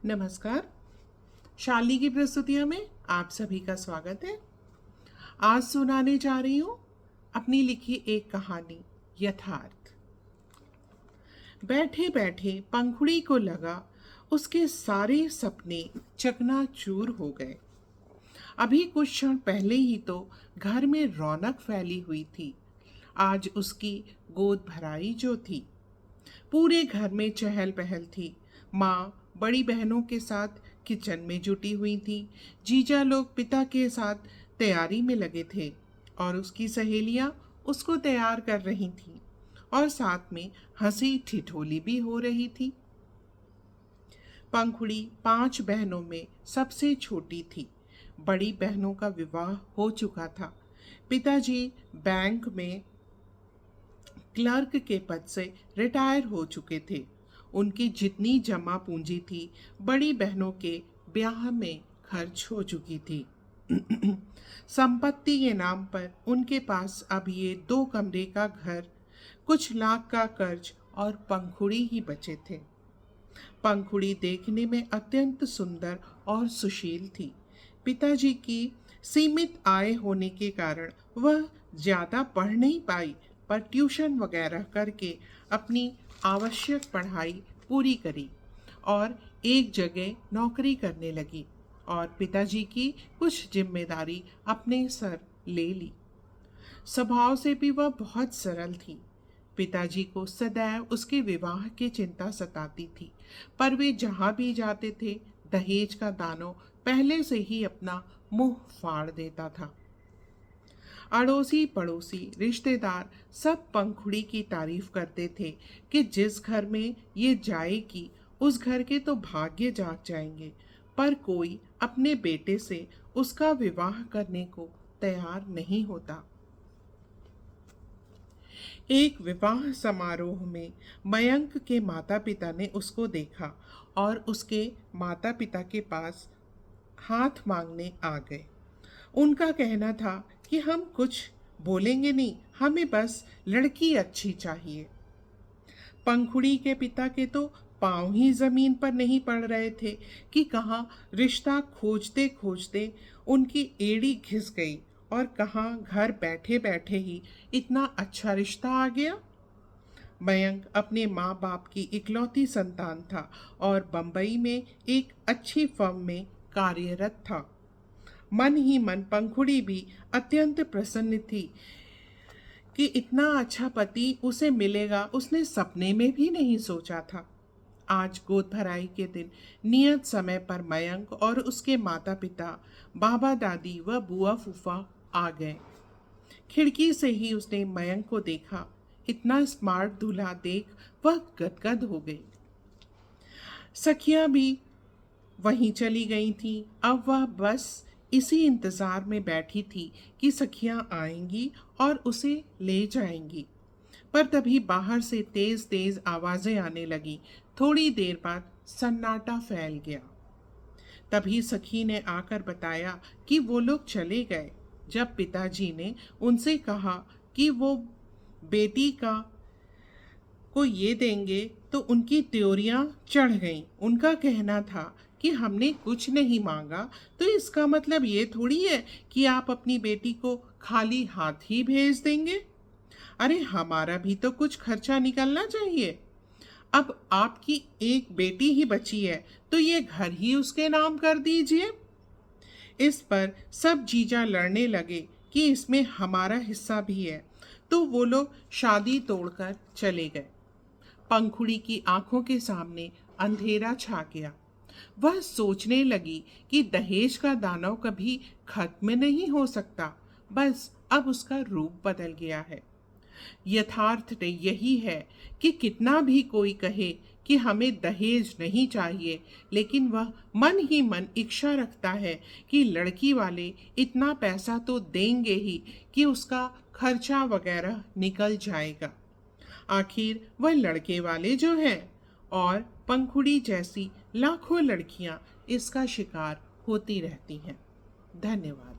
नमस्कार। शाली की प्रस्तुतियों में आप सभी का स्वागत है। आज सुनाने जा रही हूँ अपनी लिखी एक कहानी, यथार्थ। बैठे बैठे पंखुड़ी को लगा उसके सारे सपने चकनाचूर हो गए। अभी कुछ क्षण पहले ही तो घर में रौनक फैली हुई थी। आज उसकी गोद भराई जो थी। पूरे घर में चहल पहल थी। माँ बड़ी बहनों के साथ किचन में जुटी हुई थी। जीजा लोग पिता के साथ तैयारी में लगे थे और उसकी सहेलियाँ उसको तैयार कर रही थीं और साथ में हंसी ठिठोली भी हो रही थी। पंखुड़ी 5 बहनों में सबसे छोटी थी। बड़ी बहनों का विवाह हो चुका था। पिताजी बैंक में क्लर्क के पद से रिटायर हो चुके थे। उनकी जितनी जमा पूंजी थी बड़ी बहनों के ब्याह में खर्च हो चुकी थी। संपत्ति के नाम पर उनके पास अब ये 2 कमरे का घर, कुछ लाख का कर्ज और पंखुड़ी ही बचे थे। पंखुड़ी देखने में अत्यंत सुंदर और सुशील थी। पिताजी की सीमित आय होने के कारण वह ज़्यादा पढ़ नहीं पाई, पर ट्यूशन वगैरह करके अपनी आवश्यक पढ़ाई पूरी करी और एक जगह नौकरी करने लगी और पिताजी की कुछ जिम्मेदारी अपने सर ले ली। स्वभाव से भी वह बहुत सरल थी। पिताजी को सदैव उसके विवाह की चिंता सताती थी, पर वे जहाँ भी जाते थे दहेज का दानव पहले से ही अपना मुंह फाड़ देता था। अड़ोसी पड़ोसी रिश्तेदार सब पंखुड़ी की तारीफ करते थे कि जिस घर में ये जाएगी उस घर के तो भाग्य जाग जाएंगे, पर कोई अपने बेटे से उसका विवाह करने को तैयार नहीं होता। एक विवाह समारोह में मयंक के माता पिता ने उसको देखा और उसके माता पिता के पास हाथ मांगने आ गए। उनका कहना था कि हम कुछ बोलेंगे नहीं, हमें बस लड़की अच्छी चाहिए। पंखुड़ी के पिता के तो पांव ही जमीन पर नहीं पड़ रहे थे कि कहाँ रिश्ता खोजते खोजते उनकी एड़ी घिस गई और कहाँ घर बैठे बैठे ही इतना अच्छा रिश्ता आ गया। मयंक अपने माँ बाप की इकलौती संतान था और बम्बई में एक अच्छी फर्म में कार्यरत था। मन ही मन पंखुड़ी भी अत्यंत प्रसन्न थी कि इतना अच्छा पति उसे मिलेगा, उसने सपने में भी नहीं सोचा था। आज गोद भराई के दिन नियत समय पर मयंक और उसके माता पिता, बाबा दादी व बुआ फूफा आ गए। खिड़की से ही उसने मयंक को देखा। इतना स्मार्ट दूल्हा देख वह गदगद हो गई। सखियां भी वहीं चली गई थीं। अब वह बस इसी इंतजार में बैठी थी कि सखियां आएंगी और उसे ले जाएंगी। पर तभी बाहर से तेज तेज आवाजें आने लगी। थोड़ी देर बाद सन्नाटा फैल गया। तभी सखी ने आकर बताया कि वो लोग चले गए। जब पिताजी ने उनसे कहा कि वो बेटी को ये देंगे तो उनकी त्योरियां चढ़ गईं। उनका कहना था कि हमने कुछ नहीं मांगा तो इसका मतलब ये थोड़ी है कि आप अपनी बेटी को खाली हाथ ही भेज देंगे। अरे हमारा भी तो कुछ खर्चा निकलना चाहिए। अब आपकी एक बेटी ही बची है तो ये घर ही उसके नाम कर दीजिए। इस पर सब जीजा लड़ने लगे कि इसमें हमारा हिस्सा भी है, तो वो लोग शादी तोड़कर चले गए। पंखुड़ी की आंखों के सामने अंधेरा छा गया। वह सोचने लगी कि दहेज का दानव कभी खत्म नहीं हो सकता, बस अब उसका रूप बदल गया है। यथार्थ यही है कि कितना भी कोई कहे कि हमें दहेज नहीं चाहिए, लेकिन वह मन ही मन इच्छा रखता है कि लड़की वाले इतना पैसा तो देंगे ही कि उसका खर्चा वगैरह निकल जाएगा। आखिर वह लड़के वाले जो हैं, और पंखुड़ी जैसी लाखों लड़कियां इसका शिकार होती रहती हैं। धन्यवाद।